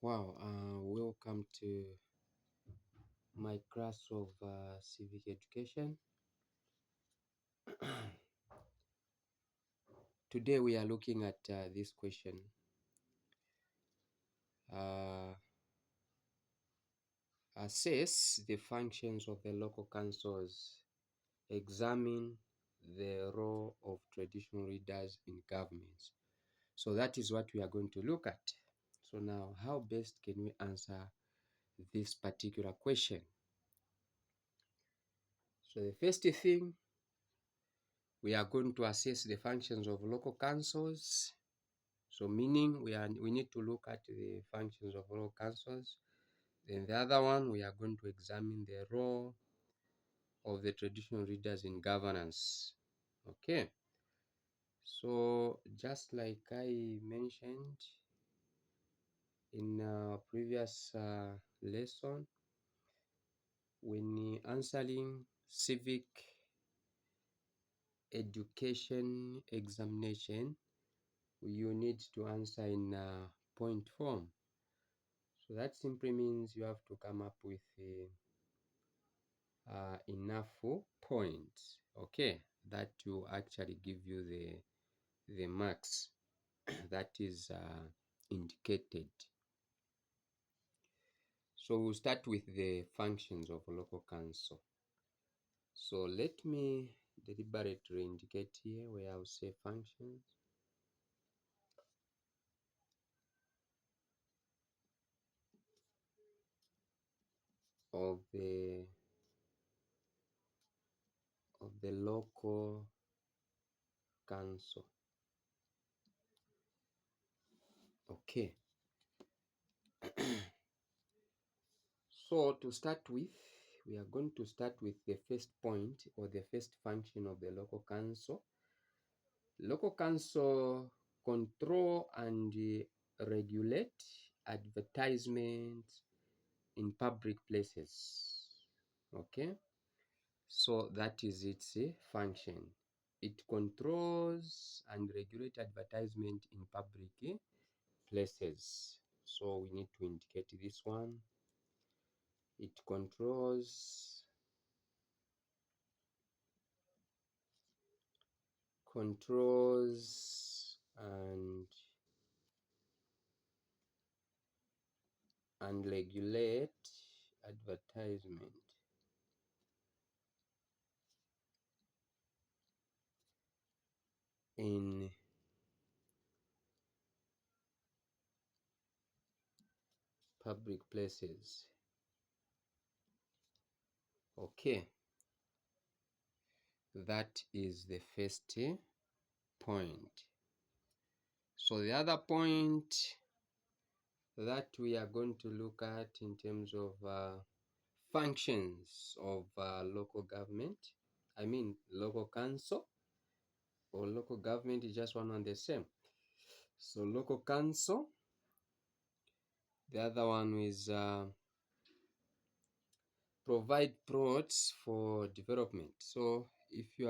Wow, welcome to my class of Civic Education. Today we are looking at this question. Uh, Assess the functions of the local councils. Examine the role of traditional leaders in governments. So that is what we are going to look at. So now, how best can we answer this particular question? So the first thing, we are going to assess the functions of local councils. So meaning we need to look at the functions of local councils. Then the other one, we are going to examine the role of the traditional leaders in governance. Okay. So just like I mentioned in a previous lesson, when answering civic education examination, you need to answer in point form. So that simply means you have to come up with enough points, okay, that will actually give you the marks that is indicated. So we'll start with the functions of local council. So let me deliberately indicate here where I'll say functions. Of the local council. Okay. So to start with, we are going to start with the first point or the first function of the local council. Local council control and regulate advertisements in public places. Okay, so that is its function. It controls and regulate advertisement in public places. So we need to indicate this one. It controls and regulate advertisement in public places. Okay, that is the first point. So the other point that we are going to look at in terms of functions of local government, I mean local council or local government is just one and the same. So local council, the other one is provide plots for development. So if you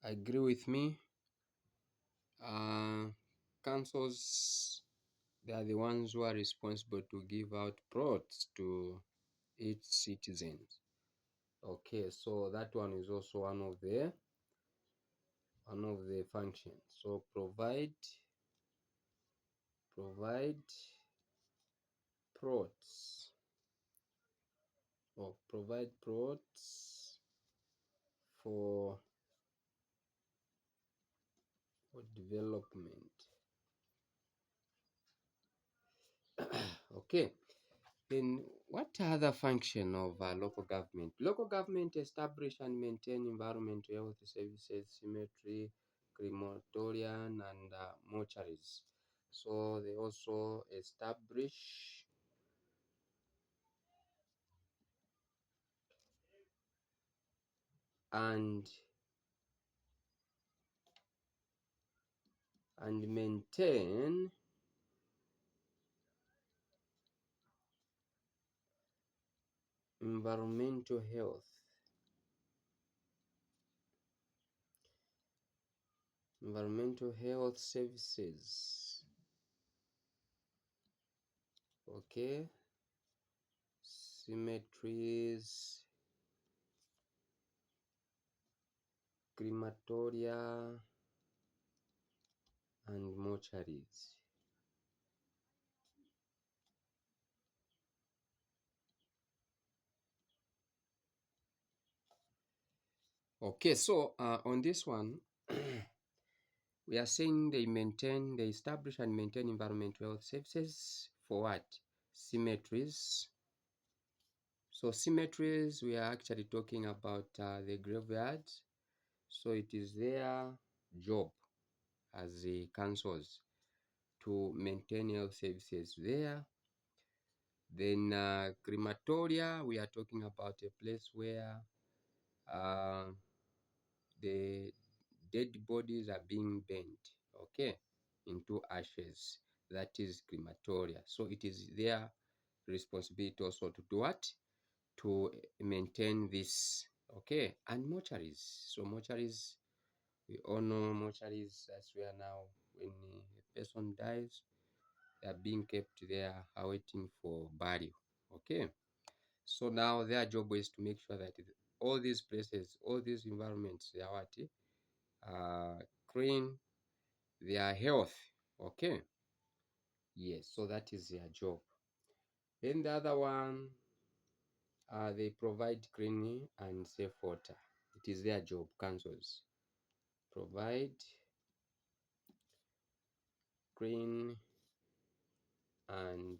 agree with me, councils, they are the ones who are responsible to give out plots to each citizens. Okay, so that one is also one of the functions. So provide plots or provide plots for development. Okay, then what other function of local government? Local government establish and maintain environmental health services, cemetery, crematorium, and mortuaries. So they also establish and maintain environmental health services Okay, cemeteries, crematoria, and mortuaries. Okay, so on this one, we are saying they establish and maintain environmental health services for what? Cemeteries. So cemeteries, we are actually talking about the graveyards. So it is their job as the councils to maintain health services there. Then crematoria, we are talking about a place where uh, the dead bodies are being burnt, okay, into ashes. That is crematoria. So it is their responsibility also to do what? To maintain this, okay. And mortuaries. So mortuaries, we all know mortuaries, that's where now when a person dies, they are being kept there awaiting for burial, okay. So now their job is to make sure that all these places, all these environments, they are what? Clean, they are healthy, okay. Yes, so that is their job. Then the other one, they provide clean and safe water. It is their job, councils provide clean and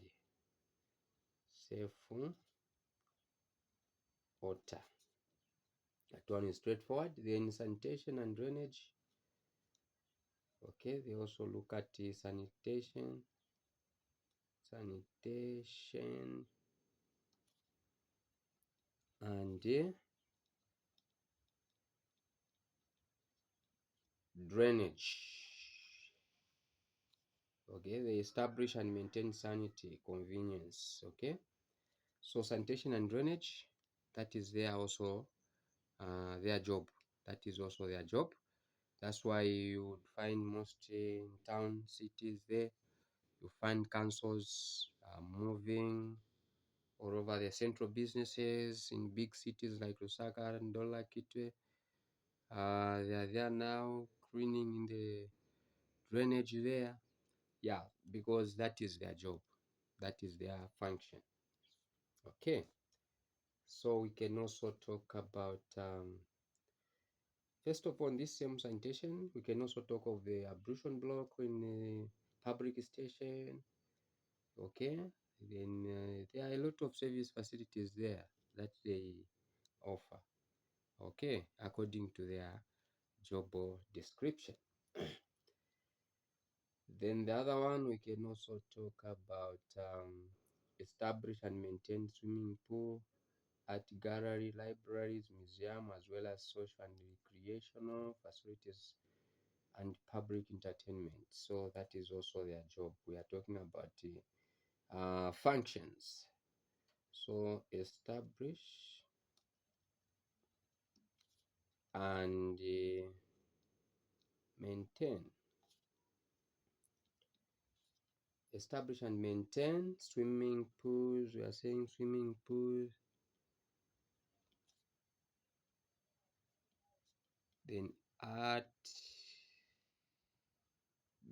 safe water. That one is straightforward. Then sanitation and drainage. Okay, they also look at the sanitation and drainage. Okay, they establish and maintain sanity, convenience. Okay, so sanitation and drainage, that is there also their job. That is also their job. That's why you would find most in town cities there, you find councils moving all over the central businesses in big cities like Lusaka, Ndola, Kitwe. They are there now cleaning in the drainage there. Yeah, because that is their job. That is their function. Okay. So we can also talk about first of all, this same sanitation, we can also talk of the ablution block in the public station. Okay, then there are a lot of service facilities there that they offer. Okay, according to their job description. Then the other one, we can also talk about establish and maintain swimming pool, art gallery, libraries, museum, as well as social and recreational facilities and public entertainment. So that is also their job. We are talking about functions. So establish and maintain. Establish and maintain swimming pools. We are saying swimming pools. Then art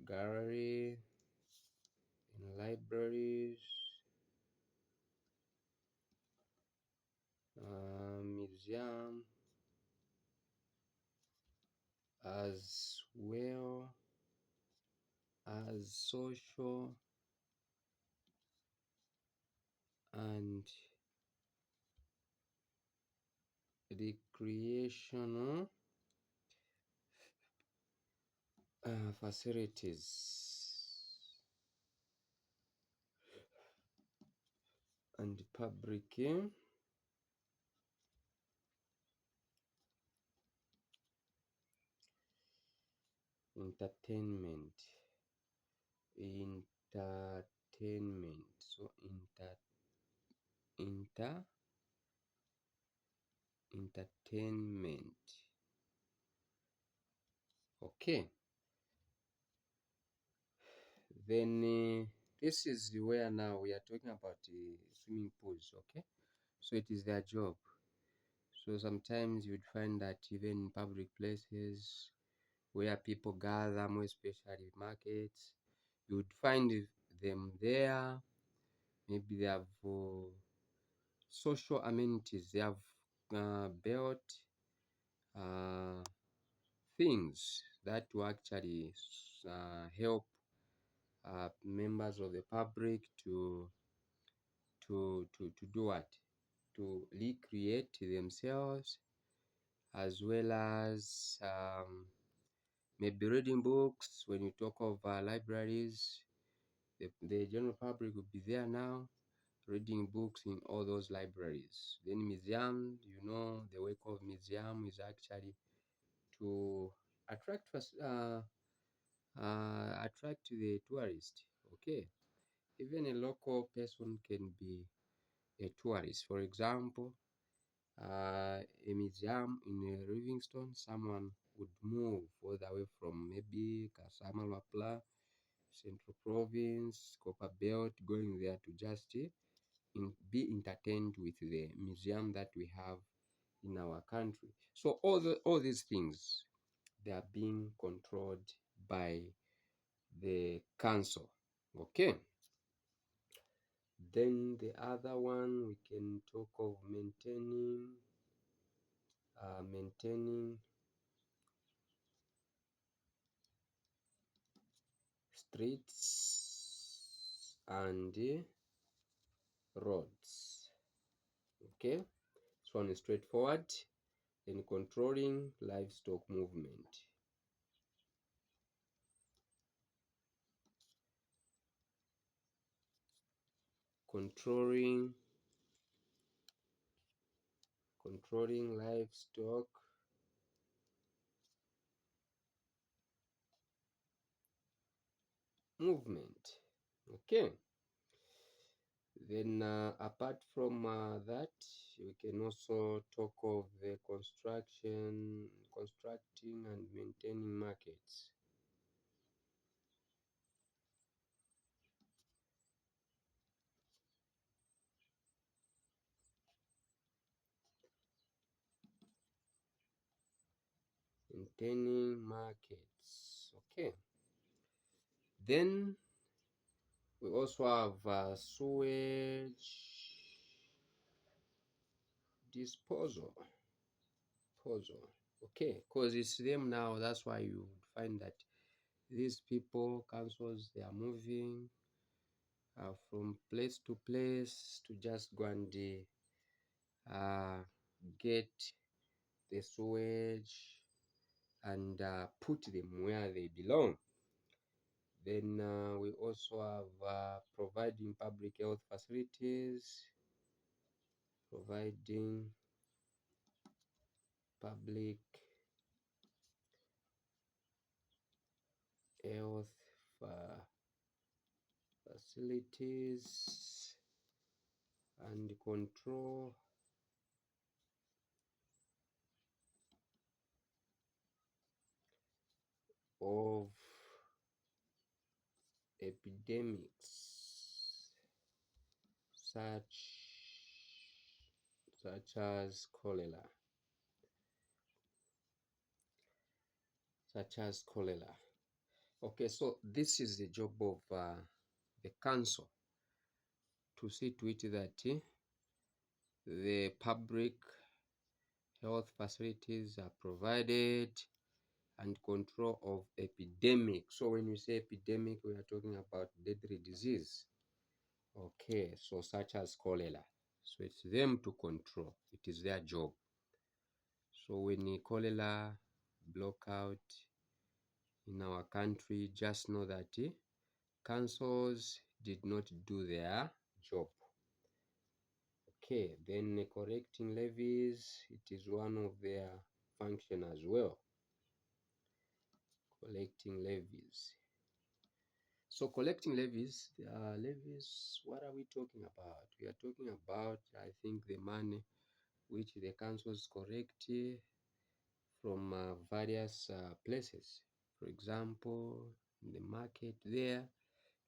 gallery in libraries, museum, as well as social and recreational facilities and public entertainment. Entertainment. So entertainment. Okay. Then this is where now we are talking about swimming pools. Okay, so it is their job. So sometimes you'd find that even in public places where people gather, more especially markets, you would find them there. Maybe they have social amenities. They have built uh, things that will actually help members of the public to do what? To recreate themselves, as well as maybe reading books. When you talk of libraries, the general public will be there now reading books in all those libraries. Then museum, the work of museum is actually to attract attract the tourist. Okay, even a local person can be a tourist. For example, a museum in Livingstone, someone would move all the way from maybe Kasama Lapla, Central Province, Copper Belt, going there to just be entertained with the museum that we have in our country. So all these things, they are being controlled by the council. Okay. Then the other one we can talk of maintaining streets and roads. Okay, this one is straightforward. Then controlling livestock movement. Controlling livestock movement. Okay. Then apart from that, we can also talk of the constructing and maintaining markets. Maintaining markets. Okay. Then we also have sewage disposal. Okay, because it's them now. That's why you find that these people, councils, they are moving from place to place to just go and uh, get the sewage and put them where they belong. Then we also have providing public health facilities, providing public health facilities and control of epidemics such as cholera. Okay, so this is the job of the council to see to it that the public health facilities are provided and control of epidemic. So when we say epidemic, we are talking about deadly disease. Okay, so such as cholera. So it's them to control. It is their job. So when the cholera block out in our country, just know that councils did not do their job. Okay, then correcting levies, it is one of their function as well. Collecting levies. So collecting levies, what are we talking about? We are talking about, I think, the money which the councils collect from various places. For example, in the market there,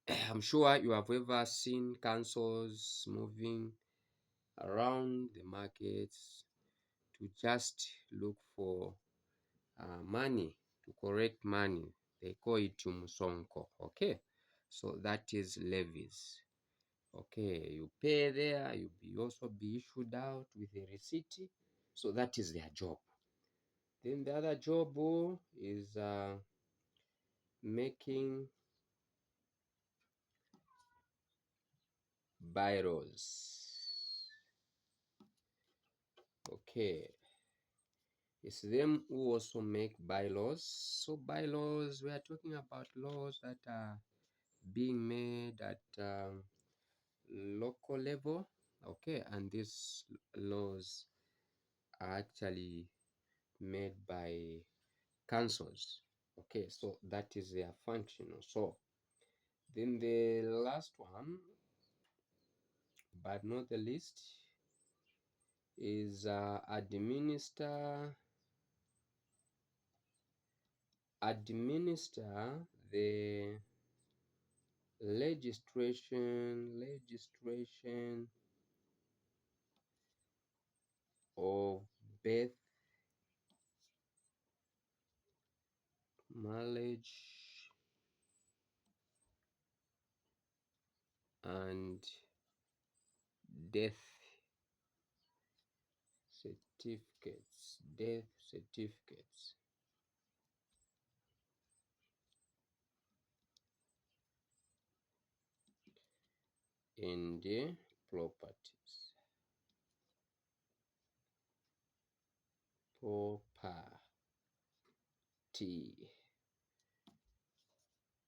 I'm sure you have ever seen councils moving around the markets to just look for money, to collect money. They call it umusonko. Okay, so that is levies. Okay, you pay there, you be also be issued out with a receipt. So that is their job. Then the other job is making bylaws. Okay, it's them who also make bylaws. So bylaws, we are talking about laws that are being made at local level. Okay, and these laws are actually made by councils. Okay, so that is their function. So then the last one, but not the least, is administer the legislation of birth, marriage, and death certificates in the properties.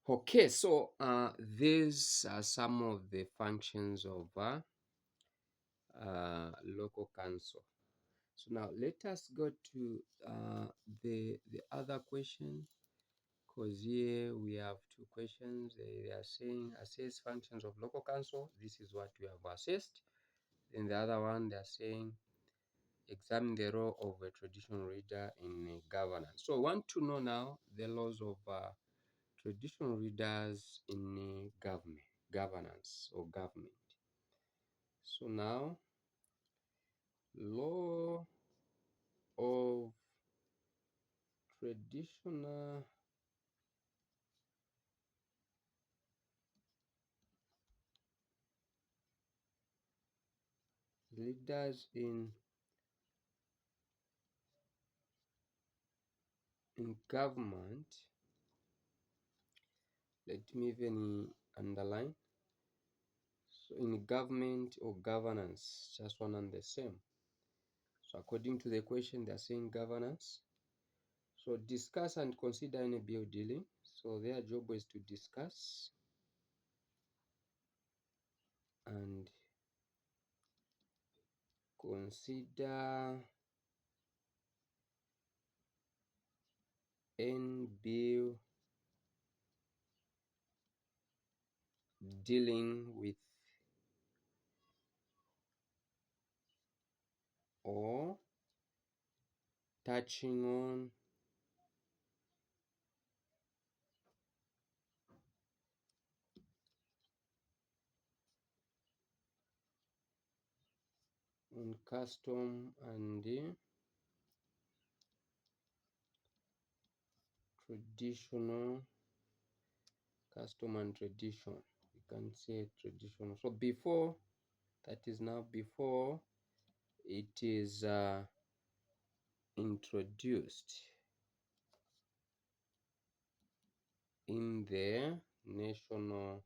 Okay, so these are some of the functions of local council. So now let us go to the other question, because here we have two questions. They are saying assess functions of local council. This is what we have assessed. Then the other one, they are saying examine the role of a traditional leader in governance. So I want to know now the laws of traditional leaders in governance or government. So now, law of traditional leaders in government. Let me even underline. So in government or governance, just one and the same. So according to the question, they're saying governance. So discuss and consider any bill dealing. So their job is to discuss and consider any bill dealing with or touching on custom and traditional, custom and tradition. You can say traditional. So before, that is now before it is introduced in the National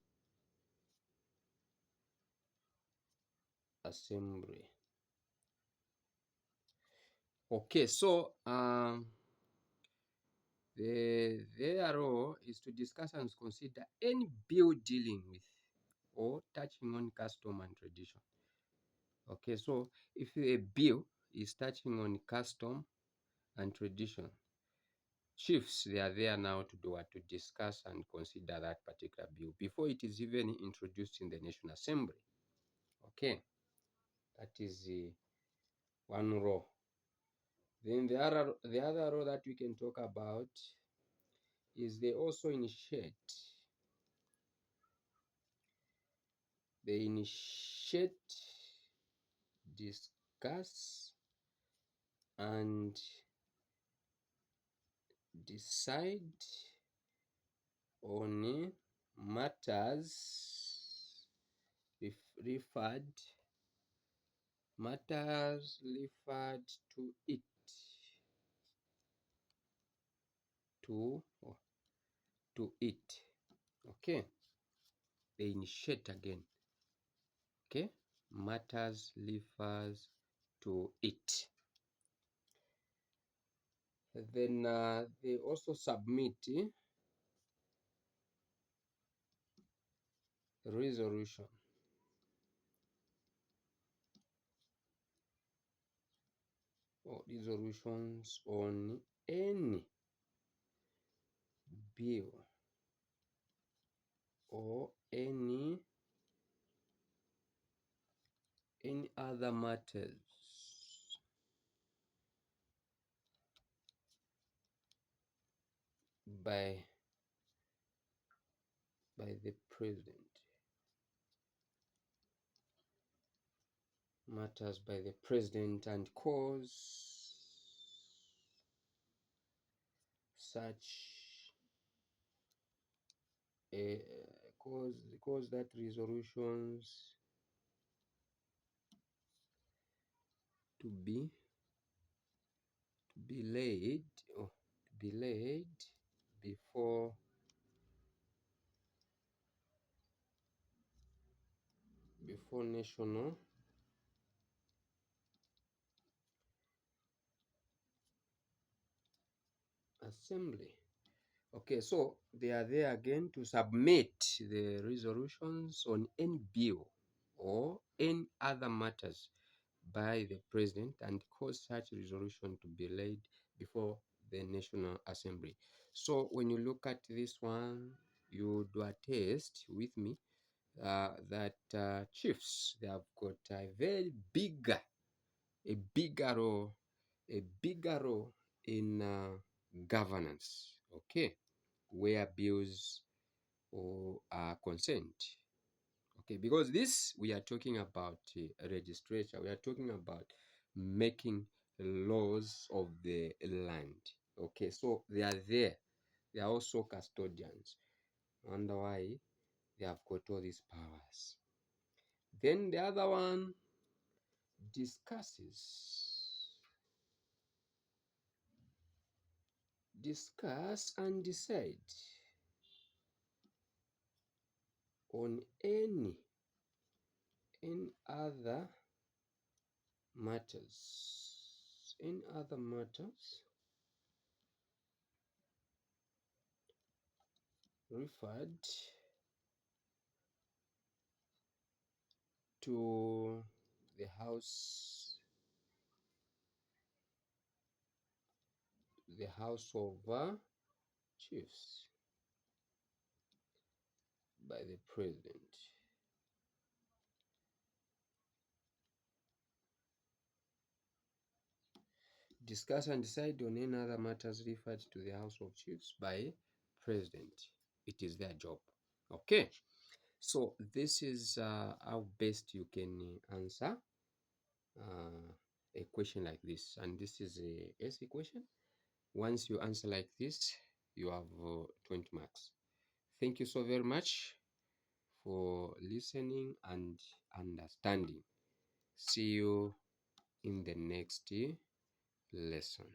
Assembly. Okay, so their role is to discuss and consider any bill dealing with or touching on custom and tradition. Okay, so if a bill is touching on custom and tradition, chiefs, they are there now to do what? To discuss and consider that particular bill before it is even introduced in the National Assembly. Okay, that is one role. Then the other role that we can talk about is they also initiate They initiate, discuss, and decide on matters referred to it, to to it. Okay, they initiate again. Okay, matters refers to it. Then they also submit resolution or resolutions on any bill or any other matters by the president. Matters by the president, and cause such a cause that resolutions to be laid before national assembly. Okay, so they are there again to submit the resolutions on any bill or any other matters by the president and cause such resolution to be laid before the National Assembly. So when you look at this one, you do a test with me that chiefs, they have got a very bigger role, in governance. Okay, where bills are concerned. Okay, because this we are talking about legislature. We are talking about making laws of the land. Okay, so they are there. They are also custodians. Wonder why they have got all these powers. Then the other one discuss and decide on any other matters referred to the House of Chiefs by the President. Discuss and decide on any other matters referred to the House of Chiefs by President. It is their job. Okay, so this is how best you can answer a question like this, and this is a essay question. Once you answer like this, you have 20 marks. Thank you so very much for listening and understanding. See you in the next lesson.